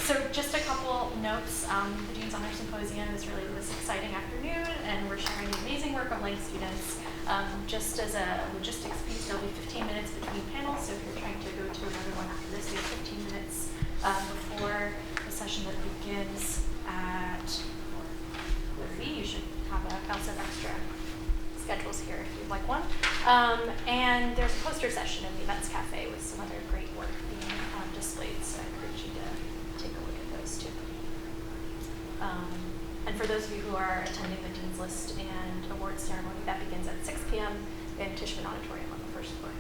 So just a couple notes. The Dean's Honor Symposium is really this exciting afternoon, and we're sharing the amazing work of Lang students. Just as a logistics piece, there'll be 15 minutes between panels, so if you're trying to go to another one after this, we have 15 minutes before the session that begins at 4:30. You should have a house of extra schedules here if you'd like one. And there's a poster session in the Events Cafe with some other great work being displayed, so I encourage you to take a look at those too. And for those of you who are attending the Dean's List and Awards ceremony, that begins at 6 p.m. in Tishman Auditorium on the first floor.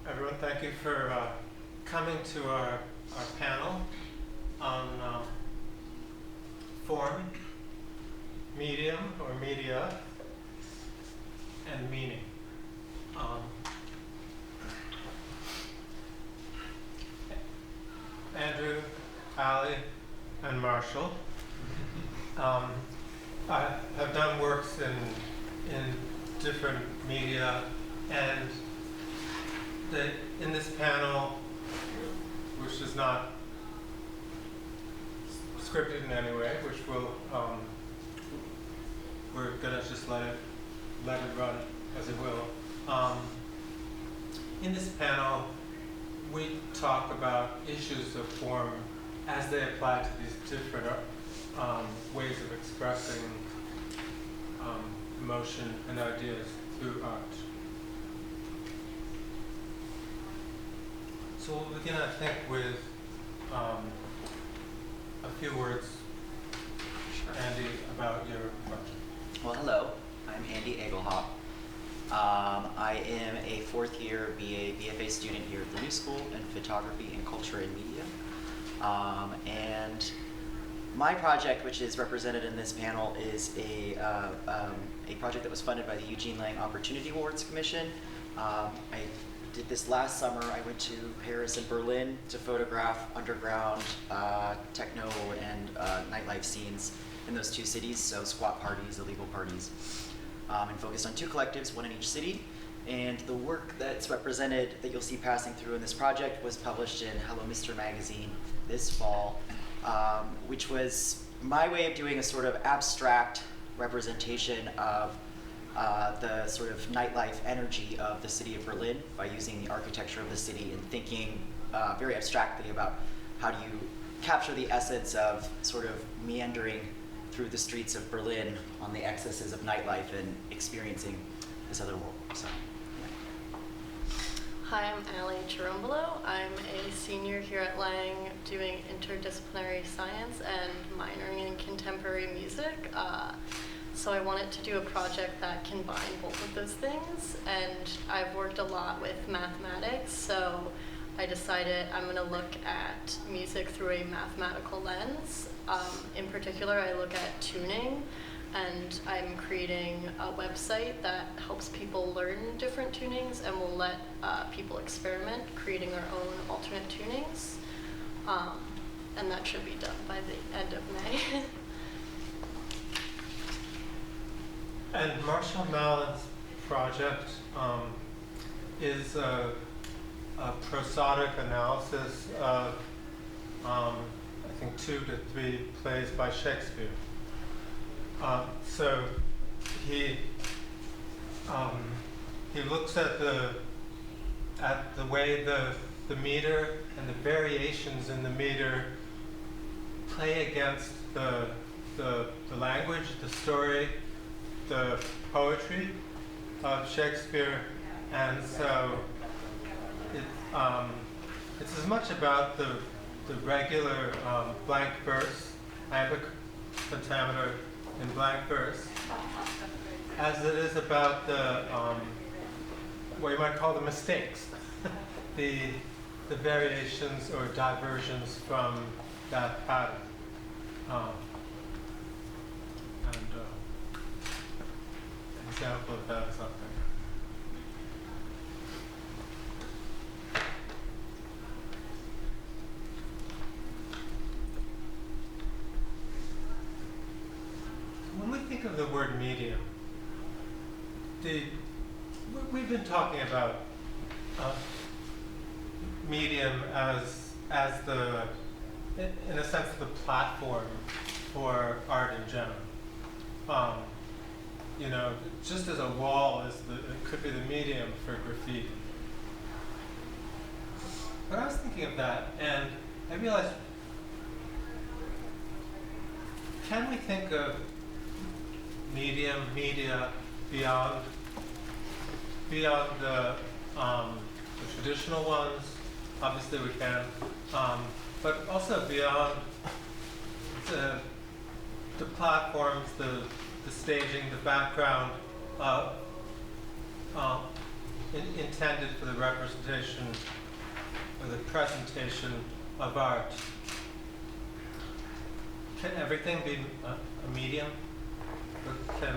Everyone, thank you for coming to our panel on form, medium or media, and meaning. Andrew, Ali, and Marshall I have done works in different media, and in this panel, which is not scripted in any way, which will we're gonna just let it run as it will. In this panel, we talk about issues of form as they apply to these different ways of expressing emotion and ideas through art. So we'll begin, I think, with a few words, Andy, about your project. Well, hello. I'm Andy Egelhoff. I am a fourth year BFA student here at the New School in Photography and Culture and Media. And my project, which is represented in this panel, is a project that was funded by the Eugene Lang Opportunity Awards Commission. I did this last summer. I went to Paris and Berlin to photograph underground techno and nightlife scenes in those two cities, so squat parties, illegal parties, and focused on two collectives, one in each city. And the work that's represented, that you'll see passing through in this project, was published in Hello Mr. magazine this fall, which was my way of doing a sort of abstract representation of the sort of nightlife energy of the city of Berlin by using the architecture of the city and thinking very abstractly about how do you capture the essence of sort of meandering through the streets of Berlin on the excesses of nightlife and experiencing this other world. So, yeah. Hi, I'm Alexandra Chirumbolo. I'm a senior here at Lang doing interdisciplinary science and minoring in contemporary music. So I wanted to do a project that combined both of those things, and I've worked a lot with mathematics, so I decided I'm going to look at music through a mathematical lens. In particular, I look at tuning, and I'm creating a website that helps people learn different tunings and will let people experiment, creating their own alternate tunings. And that should be done by the end of May. And Marshall Malin's project is a prosodic analysis of, I think, 2 to 3 plays by Shakespeare. So he looks at the way the meter and the variations in the meter play against the language, the story, the poetry of Shakespeare, and so it's as much about the regular blank verse, iambic pentameter in blank verse, as it is about the what you might call the mistakes, the variations or diversions from that pattern. An example of that is up there. When we think of the word medium, we've been talking about medium as the, in a sense, the platform for art in general. You know, just as a wall is it could be the medium for graffiti. But I was thinking of that, and I realized, can we think of media beyond the traditional ones? Obviously we can, but also beyond the platforms, the staging, the background intended for the representation or the presentation of art. Can everything be a medium? Or can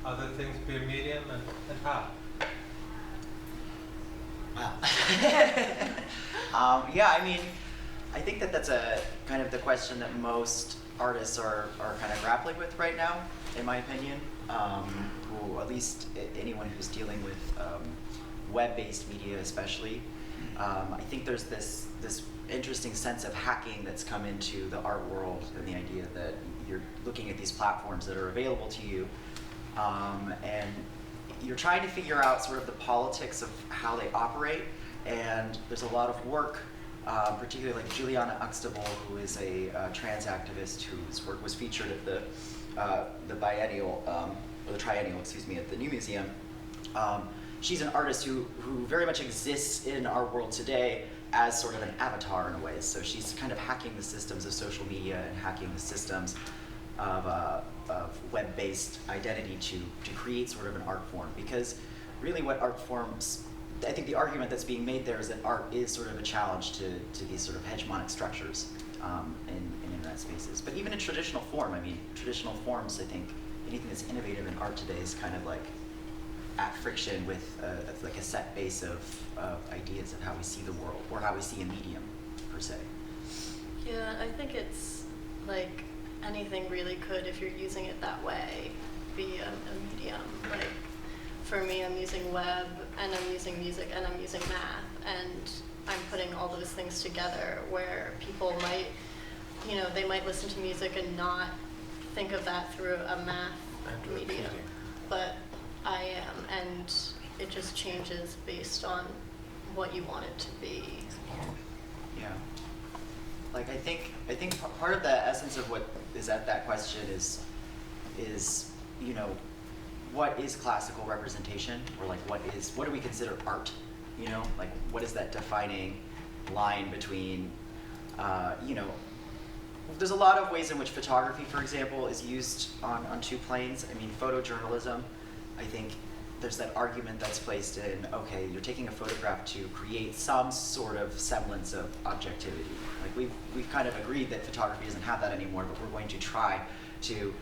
other things be a medium, and how? Wow. Yeah, I mean, I think that's a kind of the question that most artists are kind of grappling with right now, in my opinion. Who, at least anyone who's dealing with web-based media especially. I think there's this interesting sense of hacking that's come into the art world, and the idea that you're looking at these platforms that are available to you, and you're trying to figure out sort of the politics of how they operate. And there's a lot of work, particularly like Juliana Uxtable, who is a trans activist whose work was featured at the biennial, or the triennial, excuse me, at the New Museum. She's an artist who very much exists in our world today as sort of an avatar in a way. So she's kind of hacking the systems of social media and hacking the systems of web-based identity to create sort of an art form. Because really what art forms, I think the argument that's being made there is that art is sort of a challenge to these sort of hegemonic structures in internet spaces. But even in traditional form, I mean, traditional forms, I think anything that's innovative in art today is kind of like at friction with like a set base of ideas of how we see the world, or how we see a medium, per se. Yeah, I think it's like anything really could, if you're using it that way, be a medium. Like for me, I'm using web, and I'm using music, and I'm using math, and I'm putting all those things together where people might, you know, they might listen to music and not think of that through a math medium, but I am, and it just changes based on what you want it to be. Yeah. Like I think part of the essence of what is at that question is you know, what is classical representation, or like what do we consider art? You know, like what is that defining line between you know, there's a lot of ways in which photography, for example, is used on two planes. I mean, photojournalism, I think there's that argument that's placed in, okay, you're taking a photograph to create some sort of semblance of objectivity. Like we've kind of agreed that photography doesn't have that anymore, but we're going to try to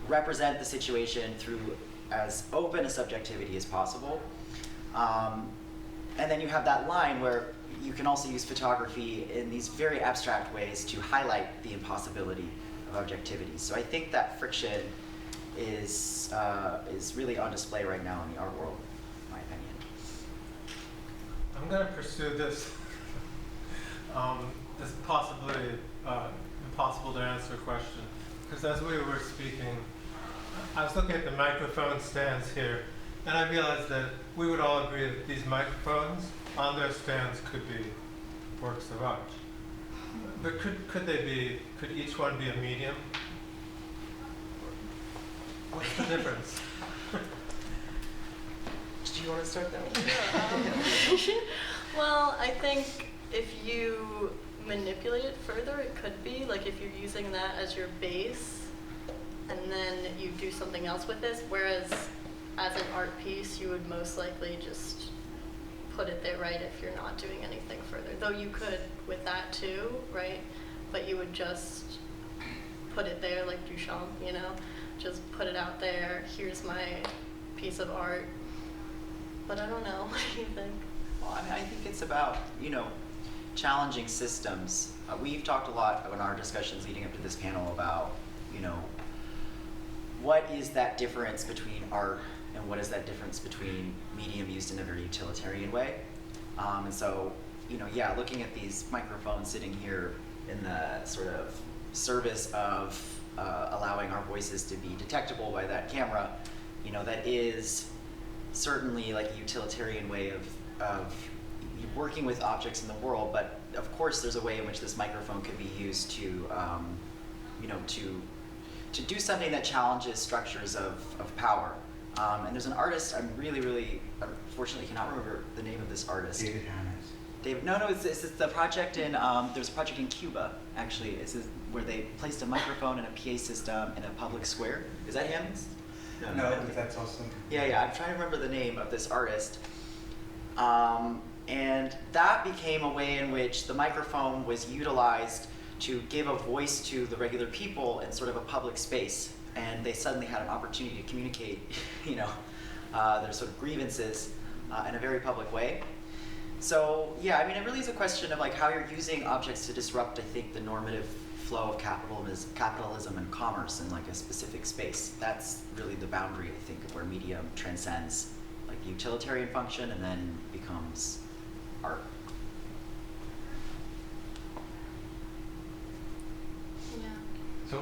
represent the situation through as open a subjectivity as possible. And then you have that line where you can also use photography in these very abstract ways to highlight the impossibility of objectivity. So I think that friction is really on display right now in the art world, in my opinion. I'm going to pursue this this possibly impossible to answer question, because as we were speaking, I was looking at the microphone stands here, and I realized that we would all agree that these microphones on their stands could be works of art. But could each one be a medium? What's the difference? Do you want to start that one? Well, I think if you manipulate it further, it could be, like if you're using that as your base, and then you do something else with this, whereas as an art piece, you would most likely just put it there, right, if you're not doing anything further. Though you could with that too, right? But you would just put it there like Duchamp, you know? Just put it out there, here's my piece of art. But I don't know, what do you think? Well, I mean, I think it's about, you know, challenging systems. We've talked a lot in our discussions leading up to this panel about, you know, what is that difference between art and what is that difference between medium used in a very utilitarian way? And so yeah, looking at these microphones sitting here in the sort of service of allowing our voices to be detectable by that camera, that is certainly like a utilitarian way of working with objects in the world, but of course there's a way in which this microphone could be used to, to do something that challenges structures of power. And there's an artist, I'm really, unfortunately cannot remember the name of this artist. David Hannes. No, it's the project in, there's a project in Cuba, actually, where they placed a microphone and a PA system in a public square. Is that him? No, but that's also. Yeah, I'm trying to remember the name of this artist. And that became a way in which the microphone was utilized to give a voice to the regular people in sort of a public space. And they suddenly had an opportunity to communicate, their sort of grievances in a very public way. So yeah, I mean, it really is a question of like how you're using objects to disrupt, I think, the normative flow of capitalism and commerce in like a specific space. That's really the boundary, I think, of where medium transcends like the utilitarian function and then becomes art. Yeah. So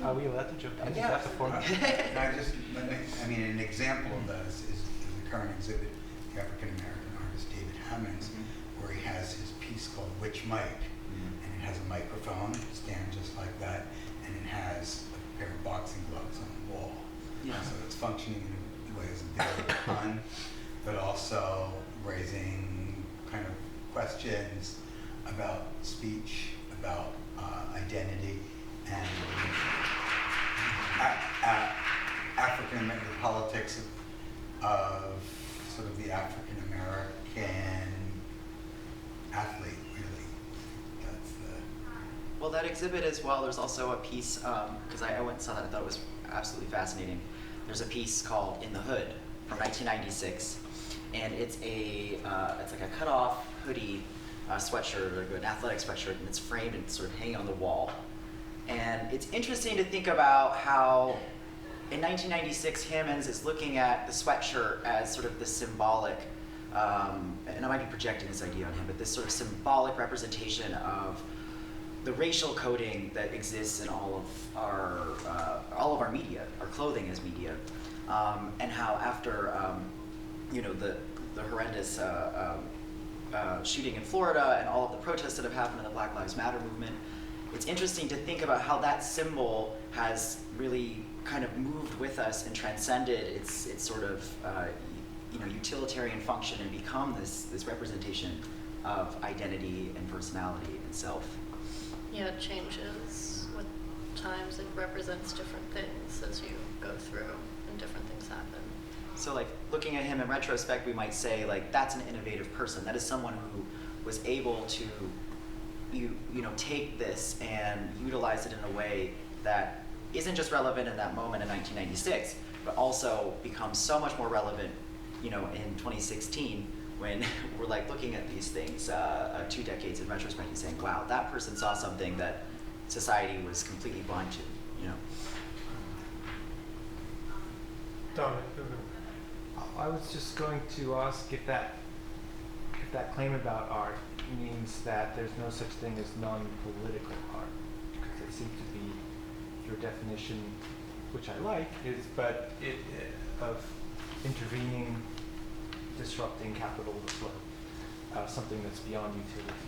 are we allowed to jump in? Yeah. Is that the format? An example of that is the current exhibit, the African American artist David Hammons, where he has his piece called Which Mic, and it has a microphone stand just like that, and it has a pair of boxing gloves on the wall. Yeah. So it's functioning in a way as a bit of a pun, but also raising kind of questions about speech, about identity, and African American politics of sort of the African American athlete, really. That's the. Well, that exhibit as well, there's also a piece, because I went and saw that, I thought it was absolutely fascinating. There's a piece called In the Hood from 1996, and it's like a cut-off hoodie sweatshirt, or an athletic sweatshirt, and it's framed and sort of hanging on the wall. And it's interesting to think about how in 1996, Hammons is looking at the sweatshirt as sort of the symbolic, and I might be projecting this idea on him, but this sort of symbolic representation of the racial coding that exists in all of our media, our clothing as media, and how after the horrendous shooting in Florida and all of the protests that have happened in the Black Lives Matter movement, it's interesting to think about how that symbol has really kind of moved with us and transcended its sort of utilitarian function and become this representation of identity and personality and self. Yeah, it changes with times. It represents different things as you go through, and different things happen. So like looking at him in retrospect, we might say like that's an innovative person. That is someone who was able to take this and utilize it in a way that isn't just relevant in that moment in 1996, but also becomes so much more relevant, in 2016 when we're like looking at these things 2 decades in retrospect and saying, wow, that person saw something that society was completely blind to, Dominic, I was just going to ask if that claim about art means that there's no such thing as non-political art, because it seems to be your definition, which I like, but of intervening, disrupting capital flow, something that's beyond utility.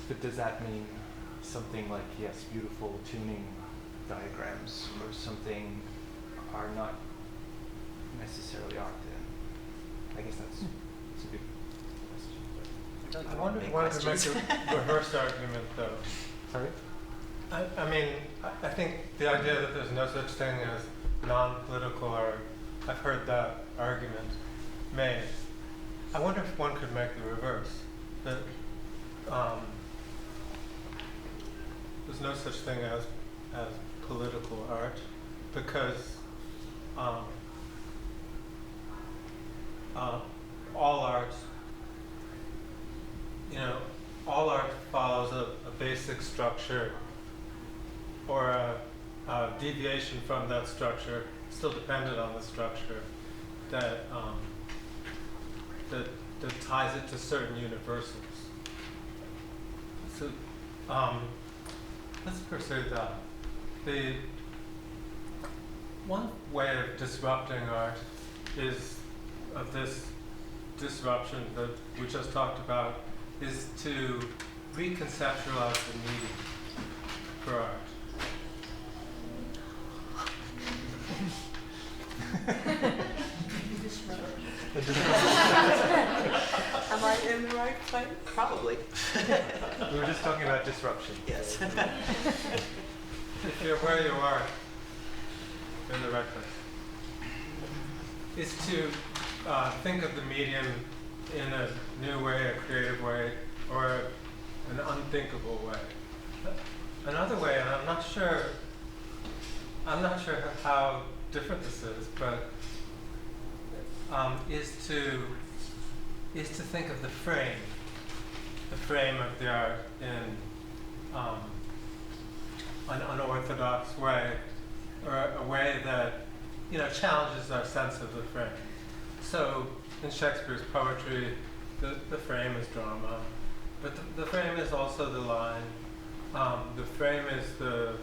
But does that mean something like, yes, beautiful tuning diagrams or something are not necessarily art then? I guess that's a big question. I wonder if one could make a reverse argument, though. Sorry? I think the idea that there's no such thing as non-political art, I've heard that argument made. I wonder if one could make the reverse, that there's no such thing as political art, because all art follows a basic structure, or a deviation from that structure, still dependent on the structure, that that ties it to certain universals. So let's pursue that. The one way of disrupting art is, of this disruption that we just talked about, is to reconceptualize the medium for art. Am I in the right place? Probably. We were just talking about disruption. Yes. If you're where you are, you're in the right place. Is to think of the medium in a new way, a creative way, or an unthinkable way. Another way, and I'm not sure how different this is, but is to think of the frame of the art in an unorthodox way, or a way that challenges our sense of the frame. So in Shakespeare's poetry, the frame is drama, but the frame is also the line. The frame is the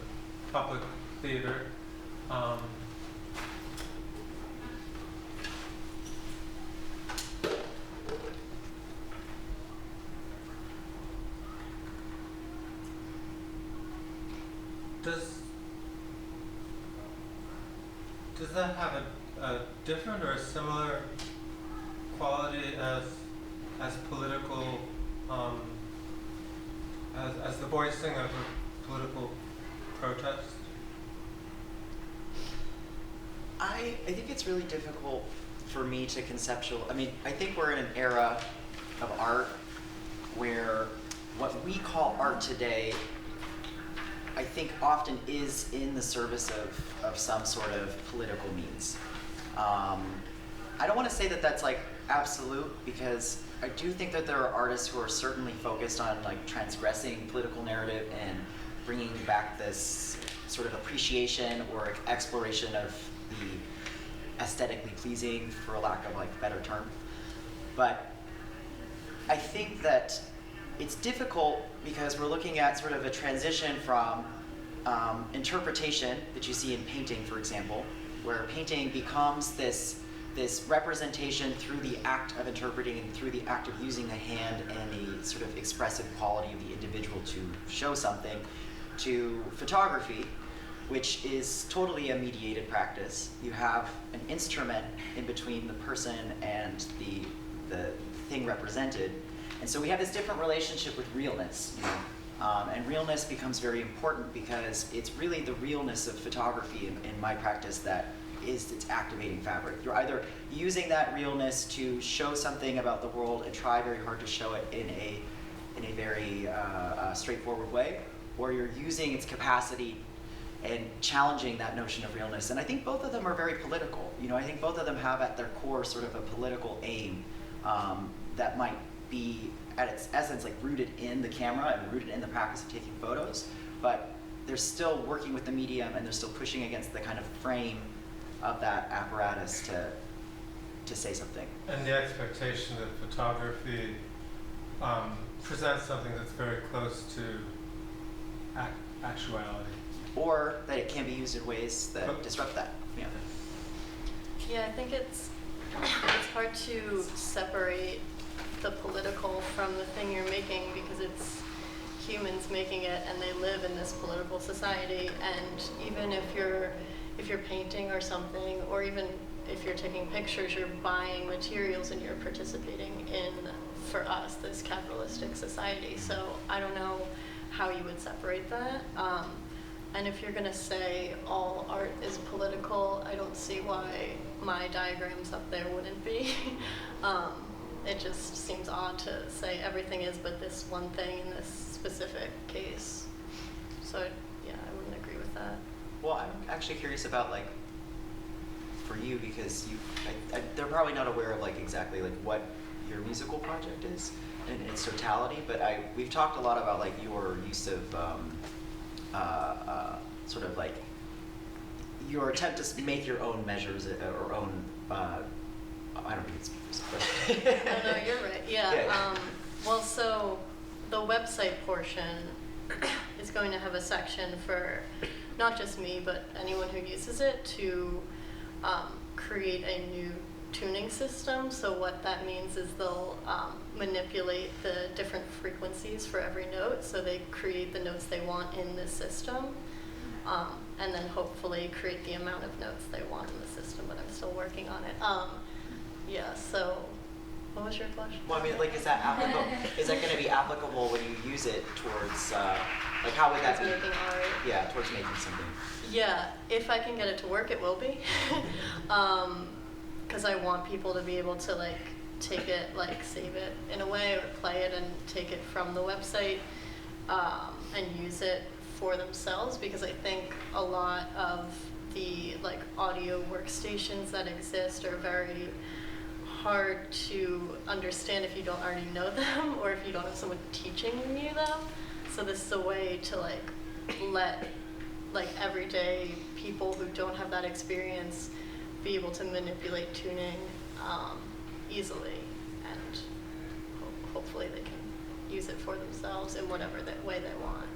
public theater. Does that have a different or a similar quality as political, as the voicing of a political protest? I think it's really difficult for me to conceptualize. I mean, I think we're in an era of art where what we call art today, I think often is in the service of some sort of political means. I don't want to say that that's like absolute, because I do think that there are artists who are certainly focused on like transgressing political narrative and bringing back this sort of appreciation or exploration of the aesthetically pleasing, for a lack of like a better term. But I think that it's difficult because we're looking at sort of a transition from interpretation that you see in painting, for example, where painting becomes this representation through the act of interpreting and through the act of using the hand and the sort of expressive quality of the individual to show something, to photography, which is totally a mediated practice. You have an instrument in between the person and the thing represented. And so we have this different relationship with realness, and realness becomes very important because it's really the realness of photography in my practice that is its activating fabric. You're either using that realness to show something about the world and try very hard to show it in a very straightforward way, or you're using its capacity and challenging that notion of realness. And I think both of them are very political. I think both of them have at their core sort of a political aim that might be at its essence like rooted in the camera and rooted in the practice of taking photos, but they're still working with the medium and they're still pushing against the kind of frame of that apparatus to say something. And the expectation that photography presents something that's very close to actuality. Or that it can be used in ways that disrupt that. Yeah. Yeah, I think it's hard to separate the political from the thing you're making, because it's humans making it and they live in this political society. And even if you're painting or something, or even if you're taking pictures, you're buying materials and you're participating in, for us, this capitalistic society. So I don't know how you would separate that. And if you're gonna say all art is political, I don't see why my diagrams up there wouldn't be. It just seems odd to say everything is but this one thing in this specific case. So yeah, I wouldn't agree with that. Well, I'm actually curious about like, for you, because they're probably not aware of like exactly like what your musical project is in its totality, but we've talked a lot about like your use of sort of like your attempt to make your own measures or own I don't think it's No, you're right. Yeah. Yeah. Well, so the website portion is going to have a section for not just me, but anyone who uses it to create a new tuning system. So what that means is they'll manipulate the different frequencies for every note. So they create the notes they want in the system, and then hopefully create the amount of notes they want in the system, but I'm still working on it. Yeah, so what was your question? Well, I mean, like, is that applicable? Is that going to be applicable when you use it towards, like, how would that Towards be? making art. Yeah, towards making something. Yeah, if I can get it to work, it will be. Because I want people to be able to like take it, like save it in a way, or play it and take it from the website and use it for themselves. Because I think a lot of the like audio workstations that exist are very hard to understand if you don't already know them, or if you don't have someone teaching you them. So this is a way to like let like everyday people who don't have that experience be able to manipulate tuning easily, and hopefully they can use it for themselves in whatever way they want.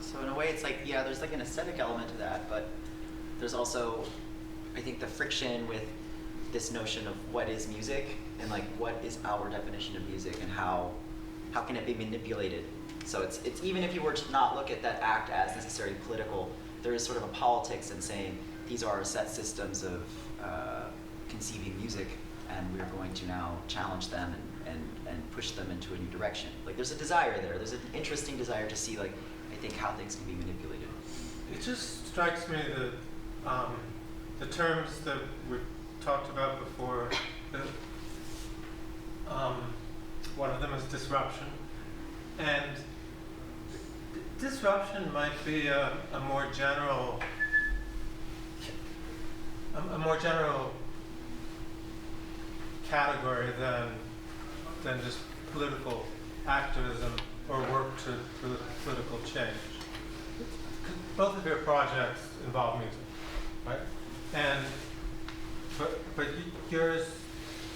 So in a way, it's like, yeah, there's like an aesthetic element to that, but there's also, I think, the friction with this notion of what is music and like what is our definition of music and how can it be manipulated. So it's even if you were to not look at that act as necessarily political, there is sort of a politics in saying these are set systems of conceiving music, and we're going to now challenge them and push them into a new direction. Like there's a desire there. There's an interesting desire to see, like, I think, how things can be manipulated. It just strikes me that the terms that we've talked about before, one of them is disruption, and disruption might be a more general category than just political activism or work to political change. Both of your projects involve music, right? And but yours,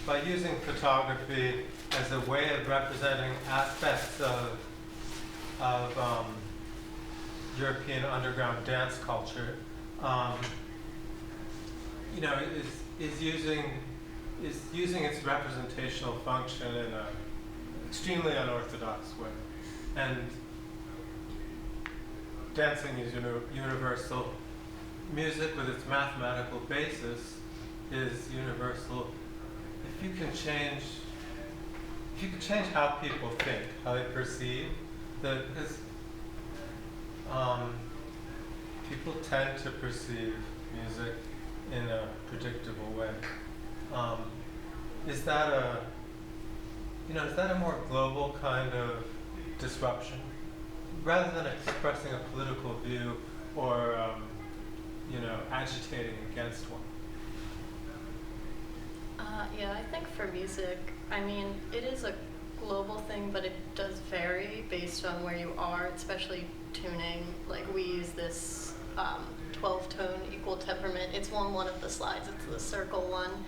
by using photography as a way of representing aspects of European underground dance culture, you know, is using its representational function in an extremely unorthodox way. And dancing is universal. Music, with its mathematical basis, is universal. If you can change how people think, how they perceive, because people tend to perceive music in a predictable way. Is that a more global kind of disruption, rather than expressing a political view or agitating against one? Yeah, I think for music, I mean, it is a global thing, but it does vary based on where you are, especially tuning. Like we use this 12-tone equal temperament. It's one of the slides. It's the circle one,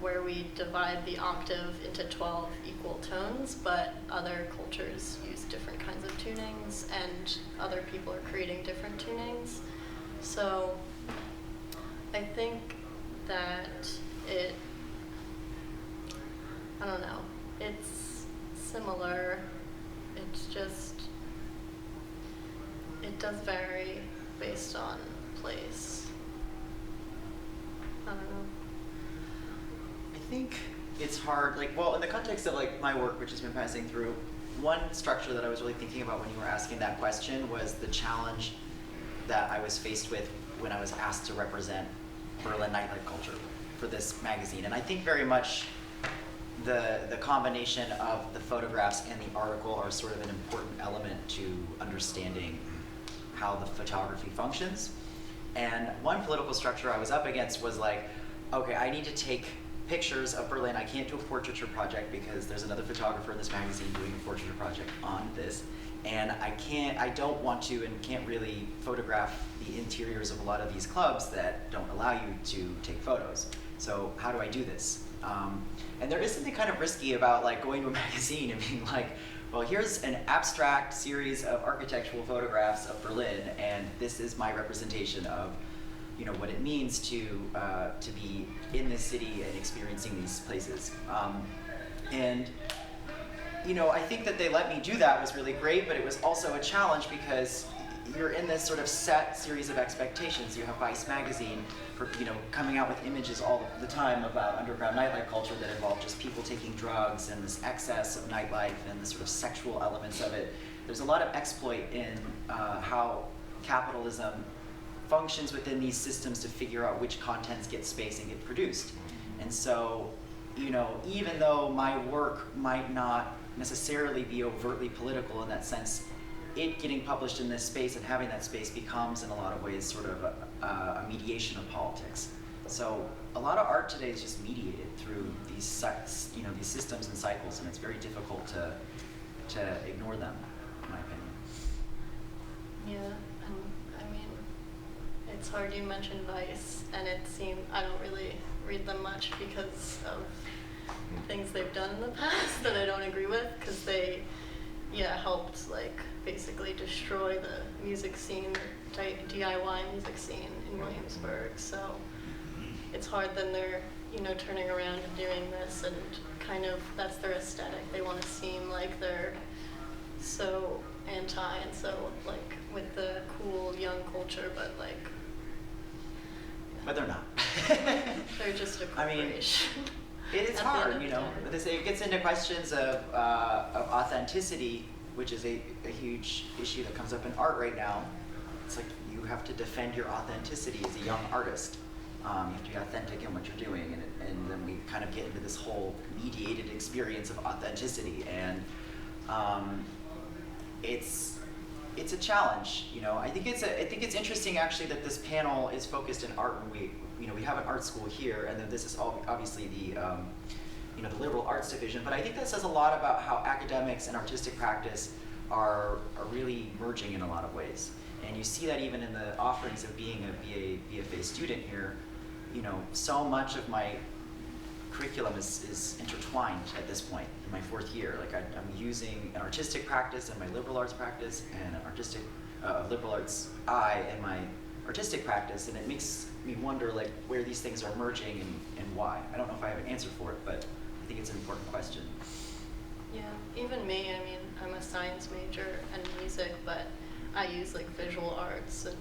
where we divide the octave into 12 equal tones, but other cultures use different kinds of tunings, and other people are creating different tunings. So I think that I don't know, it's similar. It's just, it does vary based on place. I don't know. I think it's hard, like, well, in the context of like my work, which has been passing through, one structure that I was really thinking about when you were asking that question was the challenge that I was faced with when I was asked to represent Berlin nightlife culture for this magazine. And I think very much the combination of the photographs and the article are sort of an important element to understanding how the photography functions. And one political structure I was up against was like, okay, I need to take pictures of Berlin. I can't do a portraiture project because there's another photographer in this magazine doing a portraiture project on this. And I don't want to and can't really photograph the interiors of a lot of these clubs that don't allow you to take photos. So how do I do this? And there is something kind of risky about like going to a magazine and being like, well, here's an abstract series of architectural photographs of Berlin, and this is my representation of, you know, what it means to be in this city and experiencing these places. And you know, I think that they let me do that was really great, but it was also a challenge because you're in this sort of set series of expectations. You have Vice magazine, you know, coming out with images all the time about underground nightlife culture that involve just people taking drugs and this excess of nightlife and the sort of sexual elements of it. There's a lot of exploit in how capitalism functions within these systems to figure out which contents get space and get produced. And so, you know, even though my work might not necessarily be overtly political in that sense, it getting published in this space and having that space becomes, in a lot of ways, sort of a mediation of politics. So a lot of art today is just mediated through these, you know, these systems and cycles, and it's very difficult to ignore them, in my opinion. Yeah, and I mean, it's hard. You mentioned Vice, and it seemed I don't really read them much because of things they've done in the past that I don't agree with, because they, helped like basically destroy the music scene, DIY music scene in Williamsburg. So it's hard. Then they're, turning around and doing this, and kind of that's their aesthetic. They want to seem like they're so anti and so like with the cool young culture, but like. But they're not. They're just a I mean, corporation. it is hard, but it gets into questions of authenticity, which is a huge issue that comes up in art right now. It's like you have to defend your authenticity as a young artist. You have to be authentic in what you're doing, and then we kind of get into this whole mediated experience of authenticity, and it's a challenge. I think it's interesting actually that this panel is focused in art. When we have an art school here, and then this is obviously the liberal arts division. But I think that says a lot about how academics and artistic practice are really merging in a lot of ways. And you see that even in the offerings of being a BFA student here. So much of my curriculum is intertwined at this point in my fourth year. Like I'm using an artistic practice and my liberal arts practice, and an artistic liberal arts eye in my artistic practice, and it makes me wonder like where these things are merging and why. I don't know if I have an answer for it, but I think it's an important question. Yeah, even me, I mean, I'm a science major and music, but I use like visual arts, and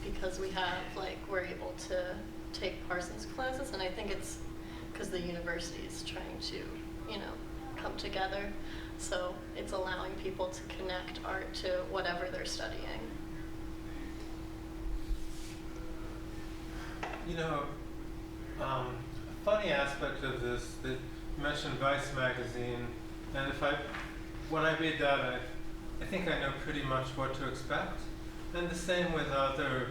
because we're able to take Parsons classes, and I think it's because the university is trying to, come together. So it's allowing people to connect art to whatever they're studying. A funny aspect of this, that you mentioned Vice magazine, and when I read that, I think I know pretty much what to expect. And the same with other,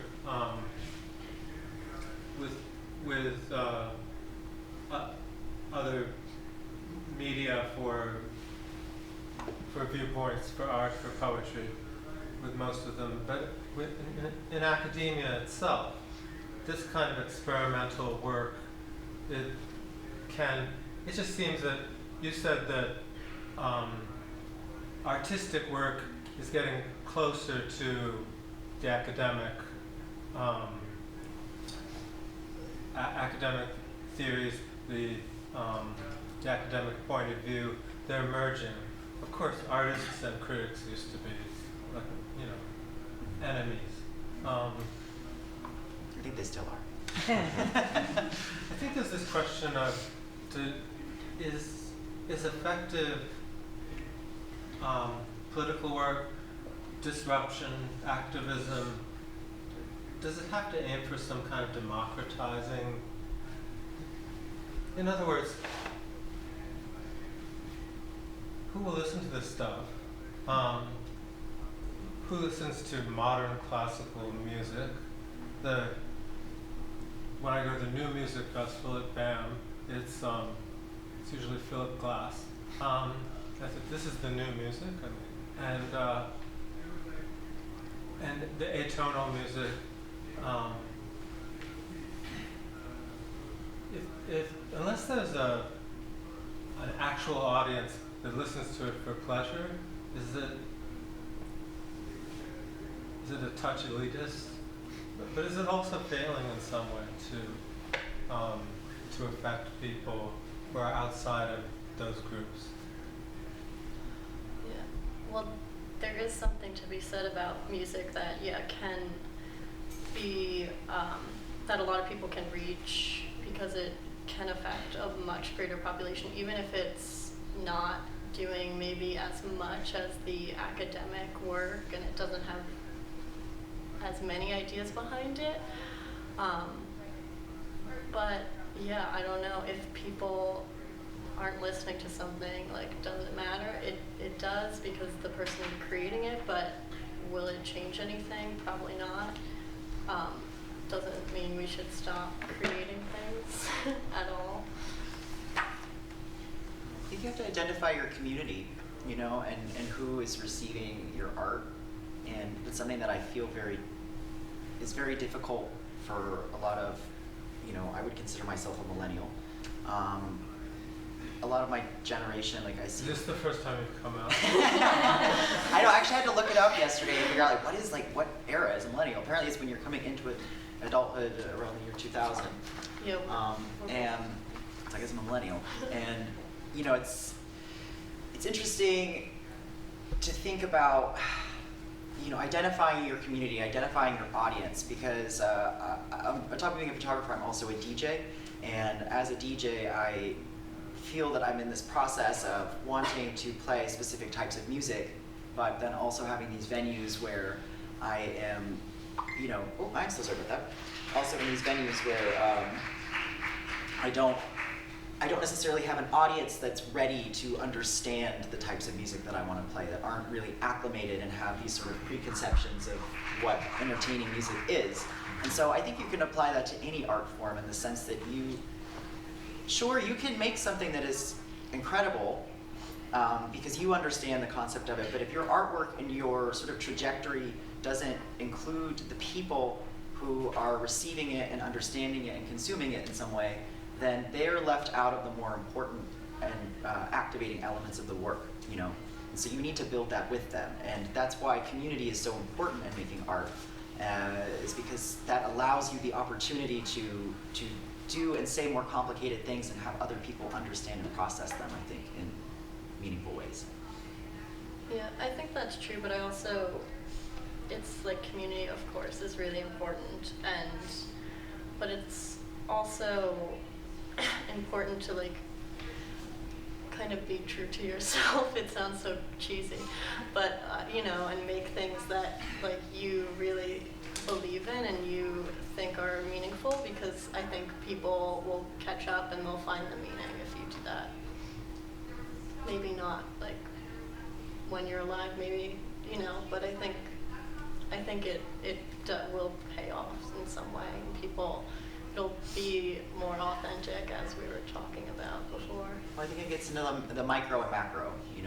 other media for viewpoints, for art, for poetry, with most of them. But in academia itself, this kind of experimental work, it just seems that you said that artistic work is getting closer to the academic academic theories, the academic point of view. They're merging. Of course, artists and critics used to be, like, enemies. I think they still are. I think there's this question of, is effective political work, disruption, activism, does it have to aim for some kind of democratizing? In other words, who will listen to this stuff? Who listens to modern classical music? When I go to the New Music Festival at BAM, it's usually Philip Glass. I said, this is the new music, and the atonal music. unless there's an actual audience that listens to it for pleasure, is it a touch elitist? But is it also failing in some way to affect people who are outside of those groups? Yeah. Well, there is something to be said about music that, can be, that a lot of people can reach because it can affect a much greater population, even if it's not doing maybe as much as the academic work and it doesn't have as many ideas behind it. But yeah, I don't know if people aren't listening to something, does it matter? It does, because the person creating it, but will it change anything? Probably not. Doesn't mean we should stop creating things at all. I think you have to identify your community, and who is receiving your art. And it's something that I feel is very difficult for a lot of, I would consider myself a millennial. A lot of my generation, I see. Is this the first time you've come out? I know, I actually had to look it up yesterday and figure out what era is a millennial. Apparently it's when you're coming into adulthood around the year 2000. Yep. And I guess I'm a millennial. And, it's interesting to think about, identifying your community, identifying your audience, because on top of being a photographer, I'm also a DJ. And as a DJ, I feel that I'm in this process of wanting to play specific types of music, but then also having these venues where I am, I'm so sorry about that. Also in these venues where I don't necessarily have an audience that's ready to understand the types of music that I want to play, that aren't really acclimated and have these sort of preconceptions of what entertaining music is. And so I think you can apply that to any art form in the sense that you can make something that is incredible because you understand the concept of it, but if your artwork and your sort of trajectory doesn't include the people who are receiving it and understanding it and consuming it in some way, then they're left out of the more important and activating elements of the work, And so you need to build that with them, and that's why community is so important in making art, is because that allows you the opportunity to do and say more complicated things and have other people understand and process them, I think, in meaningful ways. Yeah, I think that's true, but it's community, of course, is really important, but it's also important to kind of be true to yourself. It sounds so cheesy, but and make things that you really believe in and you think are meaningful, because I think people will catch up and they'll find the meaning if you do that. Maybe not when you're alive, maybe, but I think it will pay off in some way, and it'll be more authentic, as we were talking about before. Well, I think it gets into the micro and macro. You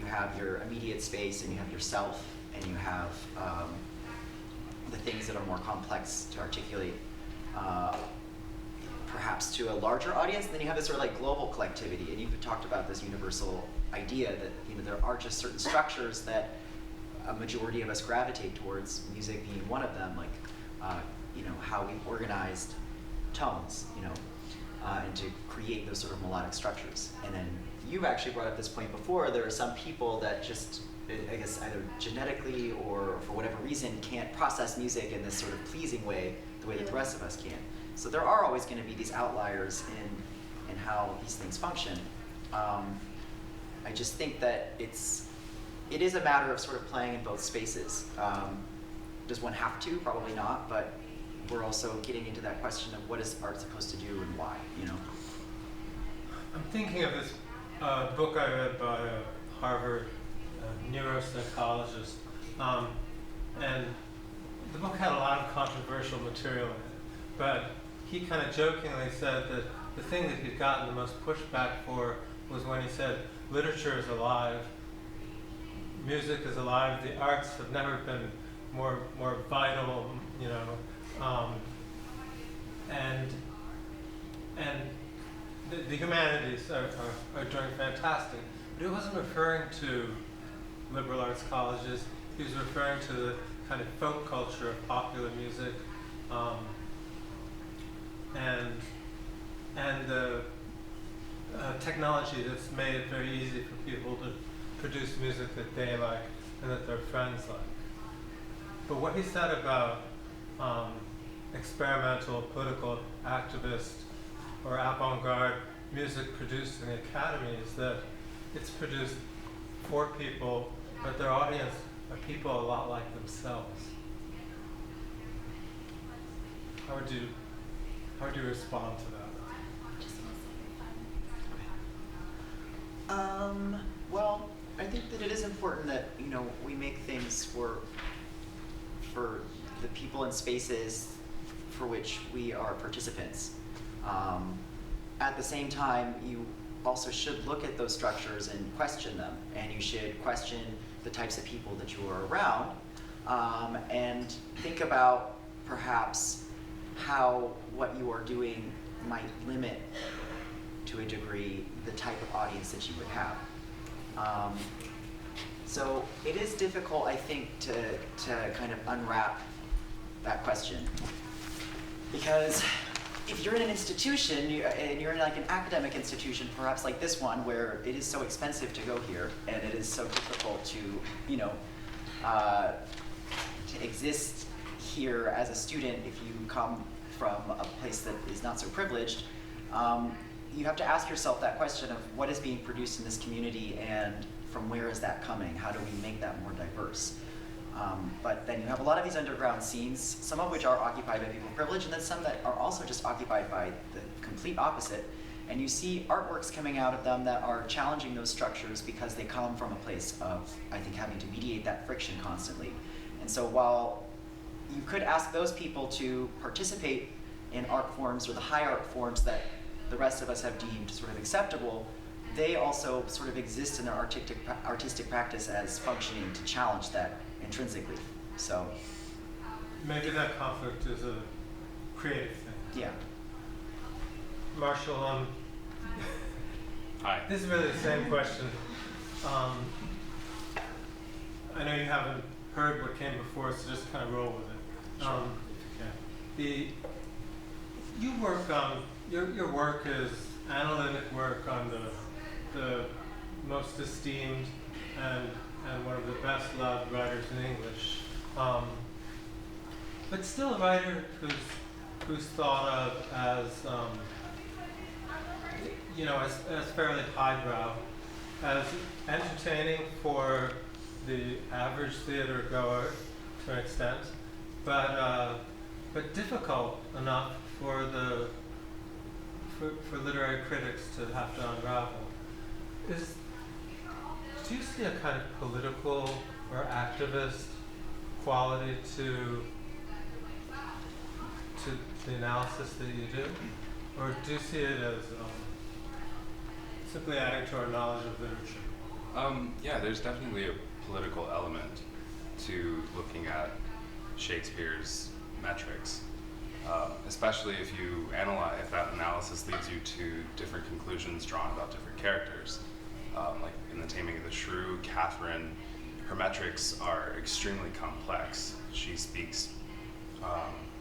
have your immediate space, and you have yourself, and you have the things that are more complex to articulate, perhaps to a larger audience. And then you have this sort of global collectivity, and you've talked about this universal idea that there are just certain structures that a majority of us gravitate towards, music being one of them, how we've organized tones, and to create those sort of melodic structures. And then you've actually brought up this point before, there are some people that just, I guess, either genetically or for whatever reason can't process music in this sort of pleasing way, the way that the rest of us can. So there are always going to be these outliers in how these things function. I just think that it is a matter of sort of playing in both spaces. Does one have to? Probably not, but we're also getting into that question of what is art supposed to do and why, I'm thinking of this book I read by a Harvard neuropsychologist, and the book had a lot of controversial material in it, but he kind of jokingly said that the thing that he'd gotten the most pushback for was when he said, literature is alive, music is alive, the arts have never been more and the humanities are doing fantastic. But he wasn't referring to liberal arts colleges. He was referring to the kind of folk culture of popular music, and the technology that's made it very easy for people to produce music that they like and that their friends like. But what he said about experimental, political, activist, or avant-garde music produced in the academy is that it's produced for people, but their audience are people a lot like themselves. How would you respond to that? Well, I think that it is important that, you know, we make things for the people and spaces for which we are participants. At the same time, you also should look at those structures and question them, and you should question the types of people that you are around, and think about perhaps how what you are doing might limit to a degree the type of audience that you would have. So it is difficult, I think, to kind of unwrap that question. Because if you're in an institution, and you're in like an academic institution, perhaps like this one, where it is so expensive to go here, and it is so difficult to, you know, to exist here as a student if you come from a place that is not so privileged, you have to ask yourself that question of what is being produced in this community and from where is that coming? How do we make that more diverse? But then you have a lot of these underground scenes, some of which are occupied by people of privilege, and then some that are also just occupied by the complete opposite. And you see artworks coming out of them that are challenging those structures because they come from a place of, I think, having to mediate that friction constantly. And so while you could ask those people to participate in art forms or the high art forms that the rest of us have deemed sort of acceptable, they also sort of exist in their artistic practice as functioning to challenge that intrinsically. So maybe that conflict is a creative thing. yeah. Marshall, Hi. this is really the same question. I know you haven't heard what came before, so just kind of roll with it. Sure. You work your work is analytic work on the most esteemed and one of the best loved writers in English, but still a writer who's thought of as you know, as fairly highbrow, as entertaining for the average theater goer to an extent, but difficult enough for literary critics to have to unravel. Do you see a kind of political or activist quality to the analysis that you do, or do you see it as simply adding to our knowledge of literature? Yeah, there's definitely a political element to looking at Shakespeare's metrics, especially if that analysis leads you to different conclusions drawn about different characters. Like in The Taming of the Shrew, Catherine, her metrics are extremely complex. She speaks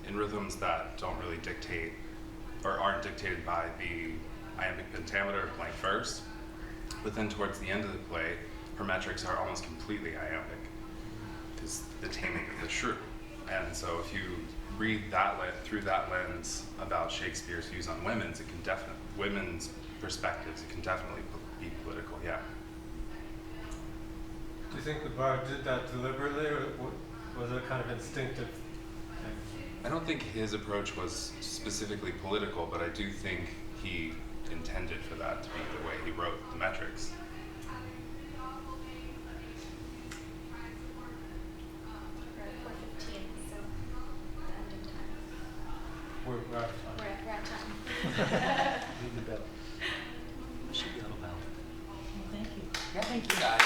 in rhythms that don't really dictate or aren't dictated by the iambic pentameter of blank verse, but then towards the end of the play, her metrics are almost completely iambic. It's The Taming of the Shrew. And so if you read that through that lens about Shakespeare's views on women's perspectives, it can definitely be political, yeah. Do you think the bard did that deliberately, or was it a kind of instinctive thing? I don't think his approach was specifically political, but I do think he intended for that to be the way he wrote the metrics. We're out of time. We're out of time. Ring the bell. There should be a little bell. Well, thank you. Yeah, thank you guys.